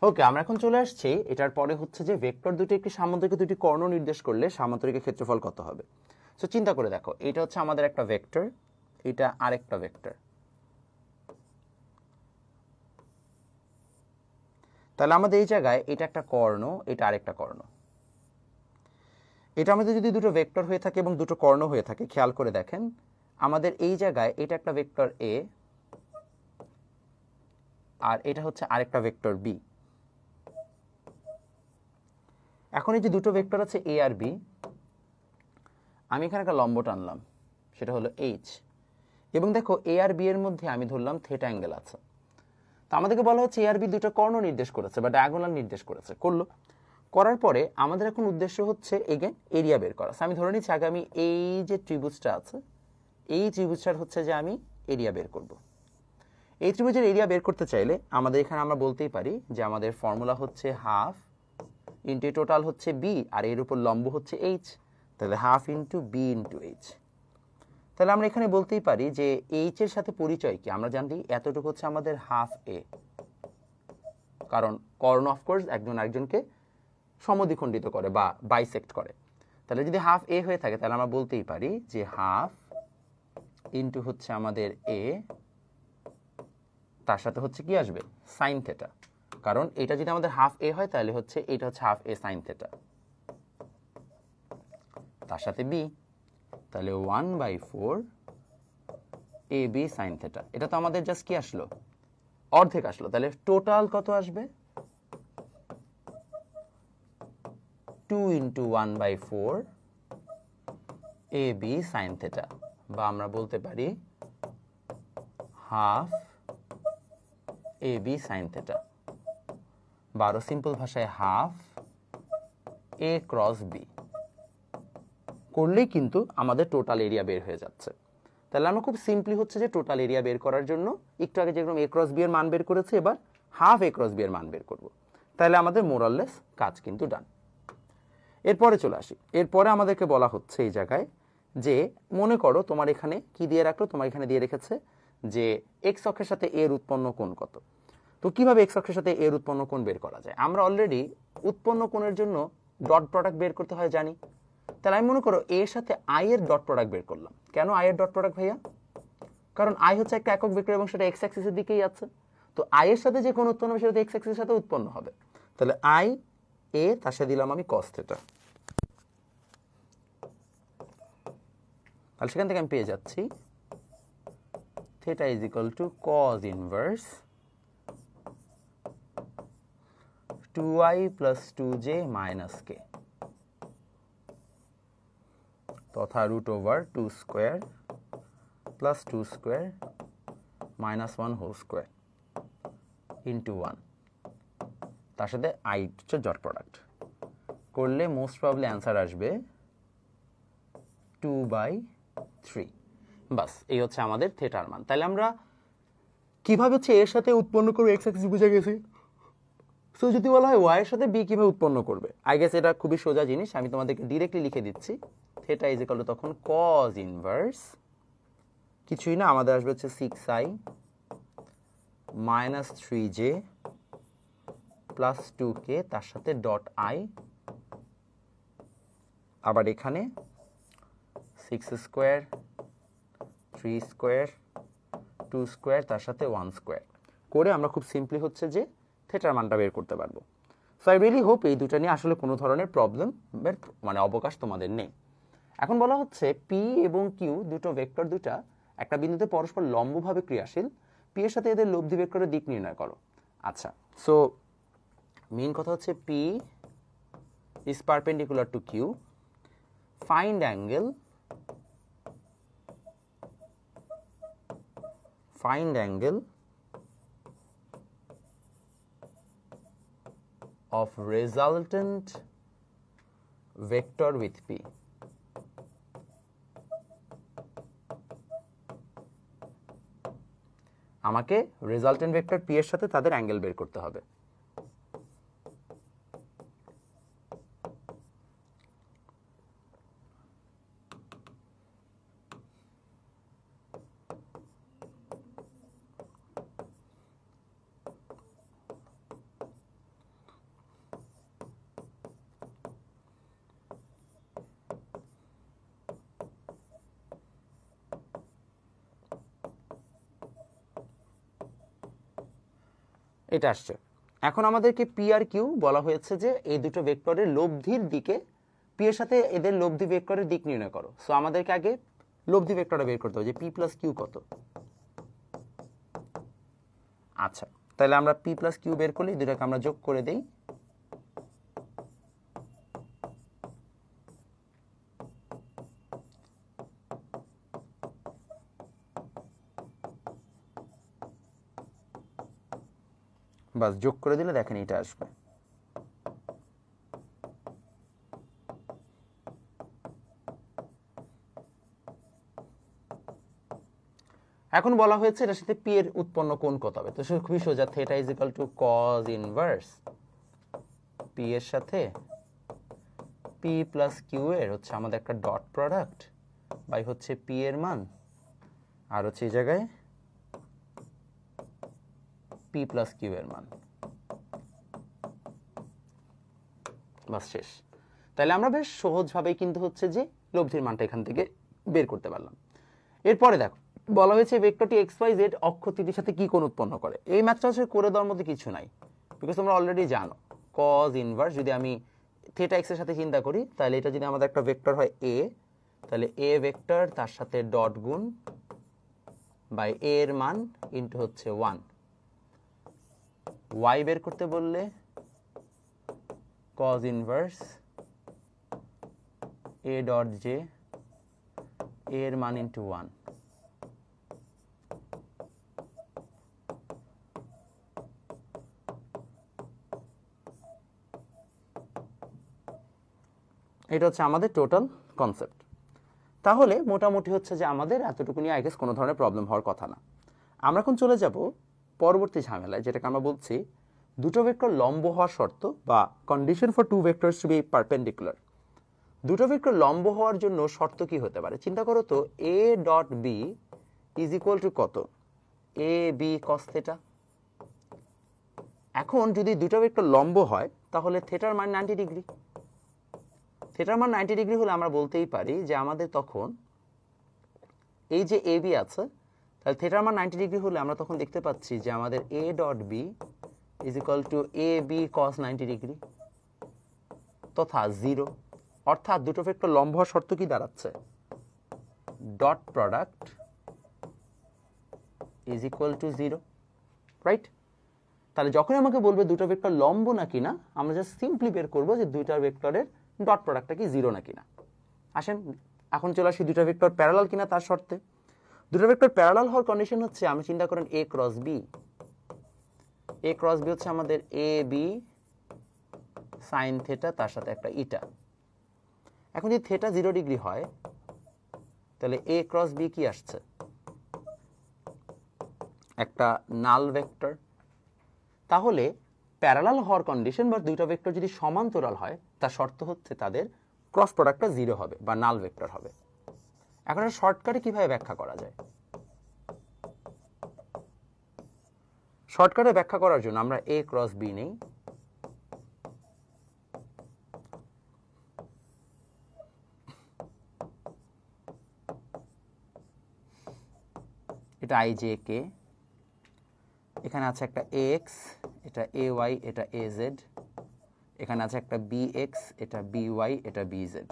ওকে, আমরা এখন চলে আসছি এটার পরে হচ্ছে যে ভেক্টর দুটি একটি সামান্তরিক দুটি কর্ণ নির্দেশ করলে সামান্তরিকের ক্ষেত্রফল কত হবে। সো চিন্তা করে দেখো, এটা হচ্ছে আমাদের একটা ভেক্টর, এটা আরেকটা ভেক্টর। তাহলে আমাদের এই জায়গায় এটা একটা কর্ণ, এটা আরেকটা কর্ণ। এটা আমাদের যদি দুটো ভেক্টর হয়ে থাকে এবং দুটো কর্ণ হয়ে থাকে, খেয়াল করে দেখেন আমাদের এই জায়গায় এটা একটা ভেক্টর এ আর এটা হচ্ছে আরেকটা ভেক্টর বি। এখন এই যে দুটো ভেক্টর আছে এ আর বি, আমি এখানে একটা লম্ব টানলাম, সেটা হলো এইচ, এবং দেখো এ আর বি এর মধ্যে আমি ধরলাম থিটা অ্যাঙ্গেল আছে। তো আমাদেরকে বলা হচ্ছে এ আর বি দুটো কর্ণ নির্দেশ করেছে বা ডায়াগোনাল নির্দেশ করলো। করার পরে আমাদের এখন উদ্দেশ্য হচ্ছে এগেন এরিয়া বের করা। আমি ধরে নিচ্ছি আগে আমি এই যে ত্রিভুজটা আছে, এই ত্রিভুজটার হচ্ছে যে আমি এরিয়া বের করব। এই ত্রিভুজের এরিয়া বের করতে চাইলে আমাদের এখানে আমরা বলতেই পারি যে আমাদের ফর্মুলা হচ্ছে হাফ ইন্টু টোটাল হচ্ছে বি, আর এর উপর লম্ব হচ্ছে এইচ, তাহলে half into B into H. তাহলে আমরা এখানে বলতেই পারি যে এইচ এর সাথে পরিচয় কি, আমরা জানি এতটুকু হচ্ছে আমাদের হাফ এ, কারণ কর্ণ অফকোর্স একজন আরেকজনকে সমদ্বিখণ্ডিত করে বা বাইসেক্ট করে। তাহলে যদি হাফ এ হয়ে থাকে তাহলে আমরা বলতেই পারি যে হাফ ইন্টু হচ্ছে আমাদের এ, তার সাথে হচ্ছে কি আসবে সাইন থেটা, কারণ এটা যদি আমাদের হাফ এ হয় তাহলে হচ্ছে এটা হচ্ছে হাফ এ সাইন থেটা, তার সাথে বি, তাহলে 1/4 এ বি সাইন থেটা। এটা তো আমাদের জাস্ট কি আসলো, অর্ধেক আসলো। তাহলে টোটাল কত আসবে, 2 into 1/4 A B sine theta, বা আমরা বলতে পারি half A B sine theta, বা আরো সিম্পল ভাষায় হাফ এ ক্রস বি করলেই কিন্তু আমাদের টোটাল এরিয়া বের হয়ে যাচ্ছে। তাহলে আমরা খুব সিম্পলি হচ্ছে যে টোটাল এরিয়া বের করার জন্য একটু আগে যেরকম এ ক্রস বি এর মান বের করেছি, এবার হাফ এ ক্রস বি এর মান বের করব। তাহলে আমাদের মোরাললেস কাজ কিন্তু ডান। এরপরে চলে আসি, এরপরে আমাদেরকে বলা হচ্ছে এই জায়গায় যে মনে করো তোমার এখানে কি দিয়ে রাখলো, তোমার এখানে দিয়ে রেখেছে যে এক্স অক্ষের সাথে এর উৎপন্ন কোণ কত। তো কিভাবে এক্স অক্ষের সাথে এর উৎপন্ন কোণ বের করা যায়, আমরা অলরেডি উৎপন্ন কোণের জন্য ডট প্রোডাক্ট বের করতে হয় জানি। তাহলে আমি মনে করো এর সাথে আই এর ডট প্রোডাক্ট বের করলাম। কেন আই এর ডট প্রোডাক্ট ভাইয়া, কারণ আই হচ্ছে একটা একক ভেক্টর এবং সেটা এক্স অ্যাক্সিসের দিকেই আছে। তো আই এর সাথে যে কোণ উৎপন্ন হবে সেটা এক্স অ্যাক্সিসের সাথে উৎপন্ন হবে। তাহলে আই এ, তার সাথে দিলাম আমি কস থেটা। তাহলে সেখান থেকে আমি পেয়ে যাচ্ছি theta is equal to cos inverse 2i plus 2j minus K তথা root over 2 square plus 2 square minus 1 whole square into 1, তার সাথে আই হচ্ছে ডট প্রোডাক্ট করলে মোস্ট প্রবাবলি অ্যান্সার আসবে 2/3। বাস, এই হচ্ছে আমাদের থেটার মান। তাহলে আমরা কিভাবে হচ্ছে এর সাথে উৎপন্ন করবো এক্স অ্যাক্সিস বুঝে গেছি। সো যদি বলা হয় ওয়াই এর সাথে বি কিভাবে উৎপন্ন করবে, আই গেস এটা খুবই সোজা জিনিস, আমি তোমাদেরকে ডিরেক্টলি লিখে দিচ্ছি। থেটা ইজ ইকুয়াল টু তখন কজ ইনভার্স কিছুই না, আমাদের আসবে হচ্ছে 6i minus 3j plus 2k, তার সাথে ডট আই, আবার এখানে 6 স্কোয়ার 3 স্কোয়ার 2 স্কোয়ার তার সাথে 1 স্কোয়ার করে আমরা খুব সিম্পলি হচ্ছে যে থেটার মানটা বের করতে পারবো। সো আই রিয়েলি হোপ এই দুটো নিয়ে আসলে কোনো ধরনের প্রবলেমের মানে অবকাশ তোমাদের নেই। এখন বলা হচ্ছে পি এবং কিউ দুটো ভেক্টর দুটা একটা বিন্দুতে পরস্পর লম্বভাবে ক্রিয়াশীল, পি এর সাথে এদের লব্ধি ভেক্টরের দিক নির্ণয় করো। আচ্ছা, সো মেইন কথা হচ্ছে P is perpendicular to Q, find angle of resultant vector with P. আমাকে রেজাল্টেন্ট ভেক্টর P এর সাথে তাদের অ্যাঙ্গেল বের করতে হবে। এটা আসছে। এখন আমাদেরকে পি আর কিউ বলা হয়েছে যে এই দুটো ভেক্টরের লব্ধির দিকে, পি এর সাথে এদের লব্ধি ভেক্টরের দিক নির্ণয় করো। সো আমাদেরকে আগে লব্ধি ভেক্টরটা বের করতে হবে যে পি প্লাস কিউ কত। আচ্ছা, তাহলে আমরা পি প্লাস কিউ বের করলে দুটাকে আমরা যোগ করে দেই। বাস যোগ করে দিলে দেখেন এটা আসবে। এখন বলা হয়েছে এটার সাথে পি এর উৎপন্ন কোণ কত হবে। তো সেটা খুবই সোজা, theta is equal to cos inverse P এর সাথে পি প্লাস কিউ এর হচ্ছে আমাদের একটা ডট প্রোডাক্ট বাই হচ্ছে পি এর মান আর হচ্ছে এই জায়গায় পি প্লাস কিউ এর মান। বাস শেষ। তাহলে আমরা বেশ সহজভাবেই কিন্তু হচ্ছে যে লব্ধির মানটা এখান থেকে বের করতে পারলাম। এরপরে দেখো বলা হয়েছে ভেক্টরটি এক্স ওয়াই জেড অক্ষ থিটার সাথে কি কোণ উৎপন্ন করে। এই ম্যাথটা হচ্ছে করে দেওয়ার মধ্যে কিছু নাই, বিকজ তোমরা অলরেডি জানো কজ ইনভার্স। যদি আমি থিটা এক্স এর সাথে চিন্তা করি তাহলে এটা যদি আমাদের একটা ভেক্টর হয় এ, তাহলে এ ভেক্টর তার সাথে ডট গুণ বাই এ এর মান ইন্টু হচ্ছে 1। ওয়াই বের করতে বললে cos inverse a dot j a এর মান ইন্টু 1। এটা হচ্ছে আমাদের টোটাল কনসেপ্ট। তাহলে মোটামুটি হচ্ছে যে আমাদের এতটুকু নিয়ে আই গেস কোনো ধরনের প্রবলেম হওয়ার কথা না। আমরা এখন চলে যাব পরবর্তী ঝামেলায়, যেটাকে আমরা বলছি দুটো ভেক্টর লম্ব হওয়ার শর্ত বা condition for two vectors to be perpendicular. দুটো ভেক্টর লম্ব হওয়ার জন্য শর্ত কি হতে পারে চিন্তা করো তো। A dot B is equal to কত, এ বি কস থিটা। এখন যদি দুটো ভেক্টর লম্ব হয় তাহলে থিটার মান 90 ডিগ্রি। থিটার মান 90 ডিগ্রি হলে আমরা বলতেই পারি যে আমাদের তখন এই যে এ বি আছে, তাহলে থিটার মান 90 ডিগ্রি হলে আমরা তখন দেখতে পাচ্ছি যে আমাদের A dot B is equal to A B cos 90 degree তথা 0। অর্থাৎ দুটো ভেক্টর লম্ব হওয়ার শর্ত কি দাঁড়াচ্ছে, dot product is equal to 0, right. তাহলে যখন আমাকে বলবে দুটো ভেক্টর লম্ব নাকি না, আমরা জাস্ট সিম্পলি বের করবো যে দুইটা ভেক্টরের ডট প্রোডাক্টটা কি 0 নাকি না। আসেন এখন চলে আসি দুটো ভেক্টর প্যারালাল কিনা তার শর্তে। দুটো ভেক্টর প্যারালাল হওয়ার কন্ডিশন হচ্ছে আমি চিন্তা করেন এ ক্রস বি। এ ক্রস বি হচ্ছে আমাদের এ বি সাইন থিটা তার সাথে একটা ইটা। এখন যদি থিটা 0 ডিগ্রি হয় তাহলে এ ক্রস বি কি আসছে, একটা নাল ভেক্টর। তাহলে প্যারালাল হওয়ার কন্ডিশন বা দুইটা ভেক্টর যদি সমান্তরাল হয় তার শর্ত হচ্ছে তাদের ক্রস প্রোডাক্টটা 0 হবে বা নাল ভেক্টর হবে। এখন শর্টকাটে কিভাবে ব্যাখ্যা করা যায়, শর্টকাটে ব্যাখ্যা করার জন্য আমরা এ ক্রস বি নেই। এটা আই জে কে, এখানে আছে একটা এ এক্স, এটা এ ওয়াই, এটা এ জেড, এখানে আছে একটা বি এক্স, এটা বি ওয়াই, এটা বি জেড।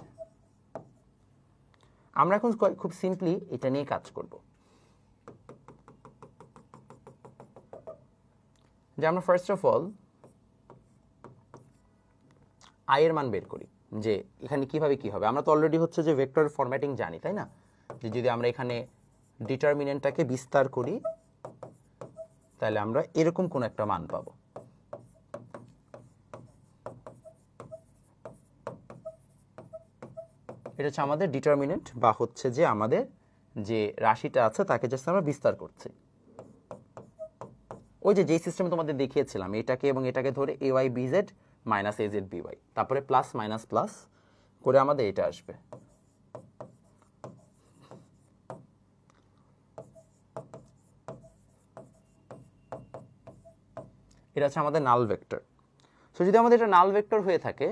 আমরা এখন খুব সিম্পলি এটা নিয়ে কাজ করব। যে আমরা ফার্স্ট অফ অল আই এর মান বের করি, যে এখানে কিভাবে কি হবে। আমরা তো অলরেডি হচ্ছে যে ভেক্টর ফরম্যাটিং জানি, তাই না। যে যদি আমরা এখানে ডিটারমিনেন্টটাকে বিস্তার করি তাহলে আমরা এরকম কোন একটা মান পাবো। এটা হচ্ছে আমাদের ডিটারমিনেন্ট বা হচ্ছে যে আমাদের যে রাশিটা আছে তাকে জাস্ট আমরা বিস্তার করছি। ওই যে সিস্টেম তোমাদের দেখিয়েছিলাম, এটাকে এবং এটাকে ধরে A Y B Z minus A Z B Y, তারপরে প্লাস মাইনাস প্লাস করে আমাদের এটা আসবে। এটা হচ্ছে আমাদের নাল ভেক্টর। সো যদি আমাদের এটা নাল ভেক্টর হয়ে থাকে,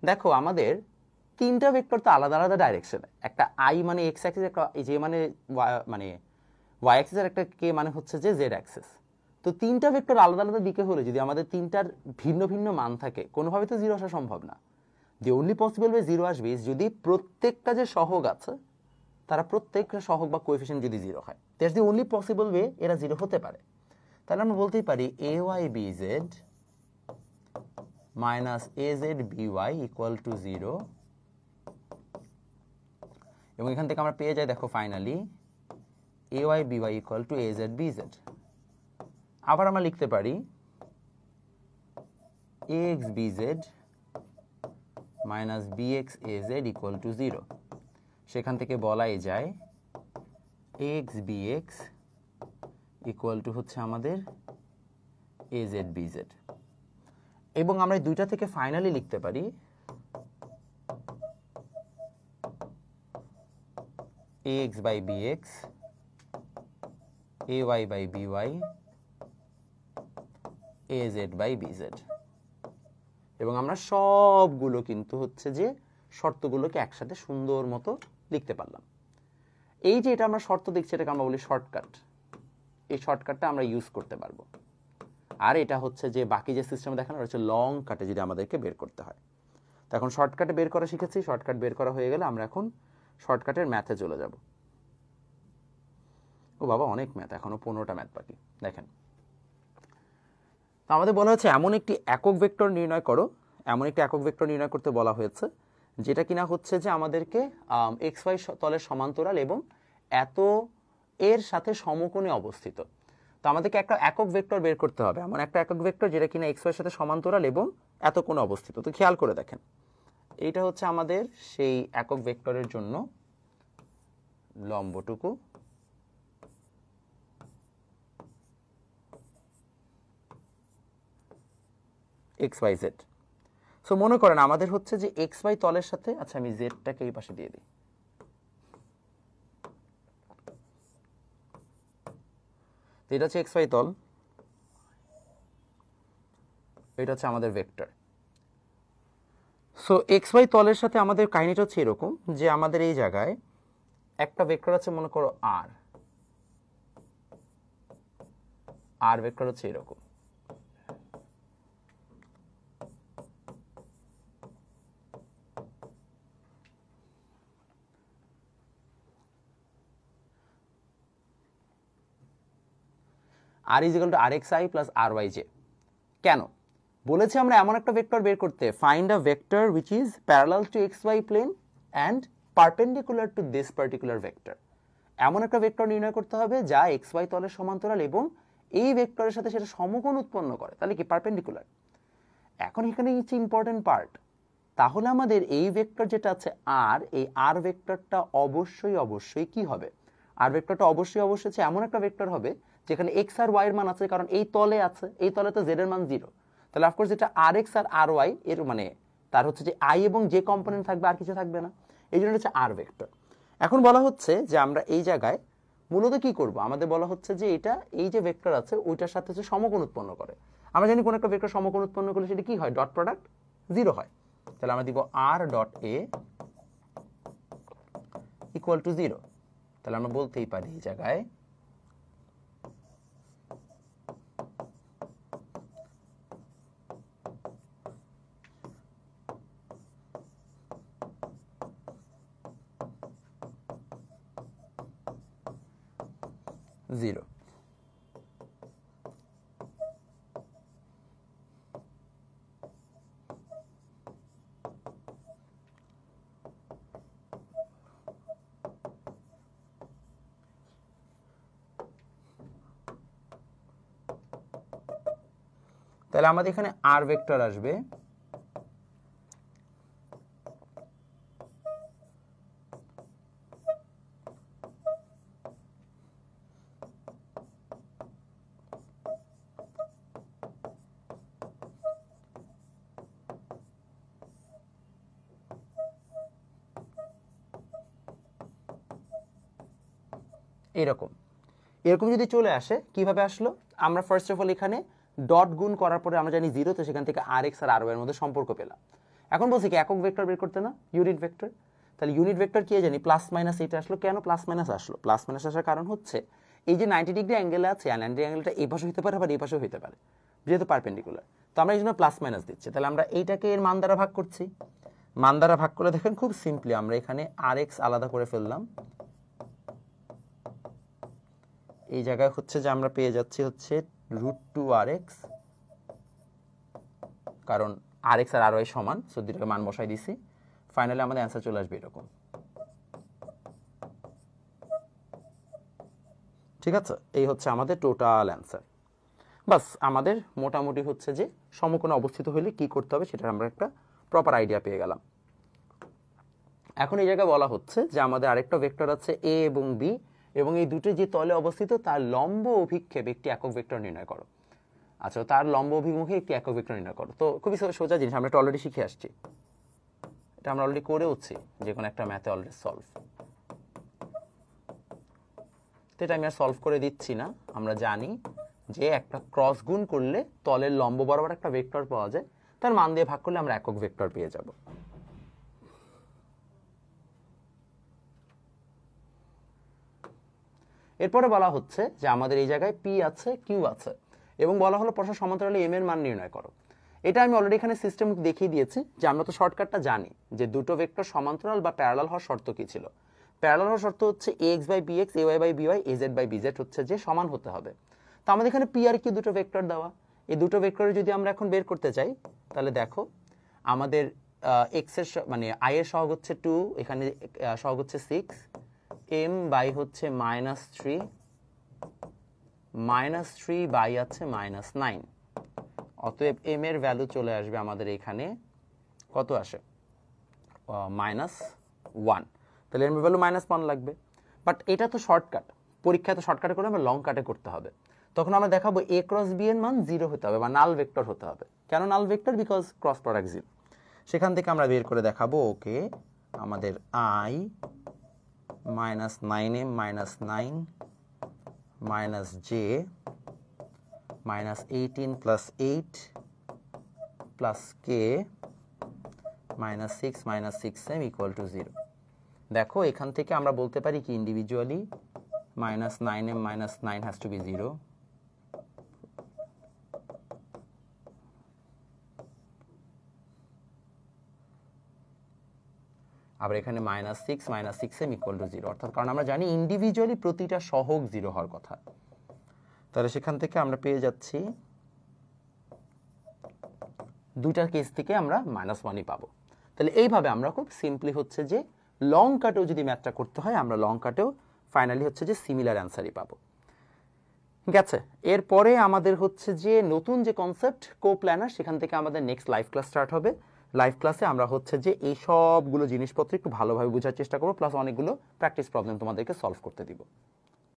দেখো আমাদের তিনটা ভেক্টর তো আলাদা আলাদা ডাইরেকশনে, একটা আই মানে এক্স অ্যাক্সিস, একটা জে মানে ওয়াই অ্যাক্সিস, আর একটা কে মানে হচ্ছে যে জেড অ্যাক্সিস। তো তিনটা ভেক্টর আলাদা আলাদা দিকে হলে যদি আমাদের তিনটার ভিন্ন ভিন্ন মান থাকে, কোনোভাবে তো জিরো আসা সম্ভব না। দি অনলি পসিবল ওয়ে জিরো আসবে যদি প্রত্যেকটা যে সহগ আছে তারা প্রত্যেকটা সহগ বা কোএফিসিয়েন্ট যদি জিরো হয়, that's the only possible way এরা জিরো হতে পারে। তাহলে আমরা বলতেই পারি A Y B Z minus A Z B Y equal to zero, এবং এখান থেকে আমরা পেয়ে যাই দেখো finally A Y B Y equal to A Z B Z. আবার আমরা লিখতে পারি A X B Z minus B X A Z equal to zero. সেখান থেকে বলাই যায় A X B x equal to হচ্ছে আমাদের এ জেড বি জেড, এবং আমরা দুইটা থেকে ফাইনালি লিখতে পারি A X by B X A Y by B Y A Z by B Z. এবং আমরা সবগুলো কিন্তু হচ্ছে যে শর্তগুলোকে একসাথে সুন্দর মতো লিখতে পারলাম। এই যে এটা আমরা শর্ত দেখছি, এটাকে আমরা বলি শর্টকাট। এই শর্টকাটটা আমরা ইউজ করতে পারবো। আর এটা হচ্ছে যে বাকি যে সিস্টেম দেখানো হচ্ছে লং কাটে যদি আমাদেরকে বের করতে হয়। তো এখন শর্টকাটে বের করা শিখেছি, শর্টকাট বের করা হয়ে গেলে আমরা এখন শর্টকাটের ম্যাথে চলে যাব। ও বাবা, অনেক ম্যাথ, এখনো 15টা ম্যাথ বাকি। দেখেন, তো আমাদের বলা হচ্ছে এমন একটি একক ভেক্টর নির্ণয় করো, এমন একটি একক ভেক্টর নির্ণয় করতে বলা হয়েছে যেটা কিনা হচ্ছে যে আমাদেরকে এক্স ওয়াই তলের সমান্তরাল এবং এত এর সাথে সমকোণে অবস্থিত। তো আমাদেরকে একটা একক ভেক্টর বের করতে হবে, এমন একটা একক ভেক্টর যেটা কিনা এক্স ওয়াই এর সাথে সমান্তরাল এবং এত কোণে অবস্থিত। তো খেয়াল করে দেখেন, এইটা হচ্ছে আমাদের সেই একক ভেক্টরের জন্য লম্বটুকু, এক্স ওয়াই জেড। সো মনে করেন আমাদের হচ্ছে যে এক্স ওয়াই তলের সাথে, আচ্ছা আমি জেডটাকে এই পাশে দিয়ে দিই, এটা হচ্ছে এক্স ওয়াই তল, এটা হচ্ছে আমাদের ভেক্টর। সো এক্স ওয়াই তলের সাথে আমাদের কাহিনীটা হচ্ছে এরকম যে আমাদের এই জায়গায় একটা ভেক্টর আছে, মনে করো আর, আর ভেক্টর হচ্ছে এরকম। R is equal to R X I plus R Y J. কেন বলেছি আমরা এমন একটা ভেক্টর বের করতে? Find a vector which is parallel to X Y plane and perpendicular to this particular vector. এমন একটা ভেক্টর নির্ণয় করতে হবে যা এক্স ওয়াই তলের সমান্তরাল এবং এই ভেক্টরের সাথে সেটা সমকোণ উৎপন্ন করে, তাহলে কি পারপেন্ডিকুলার। এখন এখানে হচ্ছে ইম্পর্টেন্ট পার্ট, তাহলে আমাদের এই ভেক্টর যেটা আছে আর, এই আর ভেক্টরটা অবশ্যই অবশ্যই কি হবে? আর ভেক্টরটা অবশ্যই অবশ্যই এমন একটা ভেক্টর হবে যেখানে এক্স আর ওয়াই এর মান আছে, কারণ এই তলে আছে, এই তলে তো জেড এর মান 0। তাহলে অফকোর্স যেটা আর এক্স আর আর ওয়াই এর মানে তার হচ্ছে যে আই এবং যে কম্পোনেন্ট থাকবে, আর কিছু থাকবে না, এই জন্য হচ্ছে আর ভেক্টর। এখন বলা হচ্ছে যে আমরা এই জায়গায় মূলত কি করব? আমাদের বলা হচ্ছে যে এটা এই যে ভেক্টর আছে ওইটার সাথে হচ্ছে সমকোণ উৎপন্ন করে। আমরা জানি কোন একটা ভেক্টর সমকোণ উৎপন্ন করলে সেটা কি হয়? ডট প্রোডাক্ট 0 হয়। তাহলে আমরা দিব R dot A equal to 0। তাহলে আমরা বলতেই পারি এই জায়গায় জিরো। তাহলে আমাদের এখানে আর ভেক্টর আসবে এরকম। এরকম যদি চলে আসে, কিভাবে আসলো? আমরা ফার্স্ট অফ অল এখানে ডট গুণ করার পরে আমরা জানি 0, তো সেখান থেকে আর এক্স আর আর ওয়াই এর মধ্যে সম্পর্ক পেলাম। এখন বলছি কি একক ভেক্টর বের করতে না, ইউনিট ভেক্টর। তাহলে ইউনিট ভেক্টর কি জানি প্লাস মাইনাস, এটা আসলো কেন প্লাস মাইনাস আসলো? প্লাস মাইনাস আসার কারণ হচ্ছে এই যে 90 ডিগ্রি অ্যাঙ্গেলে আছে, 90 ডিগ্রি অ্যাঙ্গেলটা এই পাশে হতে পারে আবার এই পাশেও হতে পারে, যেহেতু পারপেন্ডিকুলার। তো আমরা এই জন্য প্লাস মাইনাস দিচ্ছি। তাহলে আমরা এইটাকে এর মান দ্বারা ভাগ করছি। মান দ্বারা ভাগ করে দেখেন খুব সিম্পলি আমরা এখানে rx আলাদা করে ফেললাম। এই জায়গায় হচ্ছে যে আমরা পেয়ে যাচ্ছি হচ্ছে √2rx, কারণ rx আর ry সমান, সো দুটোকে মান বসাই দিছি। ফাইনালি আমাদের অ্যান্সার চলে আসবে এরকম। ঠিক আছে, এই হচ্ছে আমাদের টোটাল অ্যান্সার। বাস আমাদের মোটামুটি হচ্ছে যে সমকোণে অবস্থিত হলে কি করতে হবে সেটার আমরা একটা প্রপার আইডিয়া পেয়ে গেলাম। এখন এই জায়গায় বলা হচ্ছে যে আমাদের আরেকটা ভেক্টর আছে a এবং b, এবং এই দুটো যে তলে অবস্থিত তার লম্ব অভিক্ষেপ একটি একক ভেক্টর নির্ণয় করো। আচ্ছা, তার লম্ব অভিমুখে একটি একক ভেক্টর নির্ণয় করো। তো খুবই সোজা জিনিস, আমরা এটা অলরেডি শিখে আসছি, এটা আমরা অলরেডি করেওছি যে কোনো একটা ম্যাথে অলরেডি সলভ। তো এটা আমি আর সলভ করে দিচ্ছি না, আমরা জানি যে একটা ক্রস গুণ করলে তলের লম্ব বরাবর একটা ভেক্টর পাওয়া যায়, তার মান দিয়ে ভাগ করলে আমরা একক ভেক্টর পেয়ে যাব। এরপরে বলা হচ্ছে যে আমাদের এই জায়গায় পি আছে, কিউ আছে, এবং বলা হলো পরস্পর সমান্তরালে এম এর মান নির্ণয় করো। এটা আমি অলরেডি এখানে সিস্টেম দেখিয়ে দিয়েছি যে আমরা তো শর্টকাটটা জানি যে দুটো ভেক্টর সমান্তরাল বা প্যারালাল হওয়ার শর্ত কি ছিল। প্যারালাল হওয়ার শর্ত হচ্ছে ax by bx, ay by by, az by bz হচ্ছে যে সমান হতে হবে। তো আমাদের এখানে পি আর কিউ দুটো ভেক্টর দেওয়া, এই দুটো ভেক্টরে যদি আমরা এখন বের করতে চাই তাহলে দেখো আমাদের এক্স এর মানে আই এর সহগ হচ্ছে 2, এখানে সহগ হচ্ছে 6, m বাই হচ্ছে -3 বাই আছে -9, অতএব m এর ভ্যালু চলে আসবে আমাদের এখানে কত আসে -1, তাহলে m এর ভ্যালু -1 লাগবে। বাট এটা তো শর্টকাট, পরীক্ষায় তো শর্টকাটে করে আমরা লং কাটে করতে হবে। তখন আমরা দেখাবো a ক্রস b এর মান 0 হতে হবে বা নাল ভেক্টর হতে হবে। কেন নাল ভেক্টর? Because cross product 0। সেখান থেকে আমরা বের করে দেখাবো ওকে আমাদের i -9m -9 -j -18 + 8 + k -6 -6m = 0। দেখো এখান থেকে আমরা বলতে পারি কি individually -9m -9 has to be 0, আবার এখানে -6 -6m = 0, অর্থাৎ কারণ আমরা জানি ইন্ডিভিজুয়ালি প্রতিটা সহগ 0 হওয়ার কথা। তাহলে সেখান থেকে আমরা পেয়ে যাচ্ছি দুইটা কেস থেকে আমরা -1ই পাবো। তাহলে এইভাবে আমরা খুব সিম্পলি হচ্ছে যে লং কাটেও যদি ম্যাথটা করতে হয় আমরা লং কাটেও ফাইনালি হচ্ছে যে সিমিলার অ্যান্সারই পাবো। ঠিক আছে, এরপরে আমাদের হচ্ছে যে নতুন যে কনসেপ্ট কোপ্ল্যানার, সেখান থেকে আমাদের নেক্সট লাইভ ক্লাস স্টার্ট হবে। লাইভ ক্লাসে আমরা হচ্ছে যে এই সবগুলো জিনিসপত্র একটু ভালোভাবে বোঝার চেষ্টা করবো, প্লাস অনেকগুলো প্র্যাকটিস প্রবলেম তোমাদেরকে সলভ করতে দিব।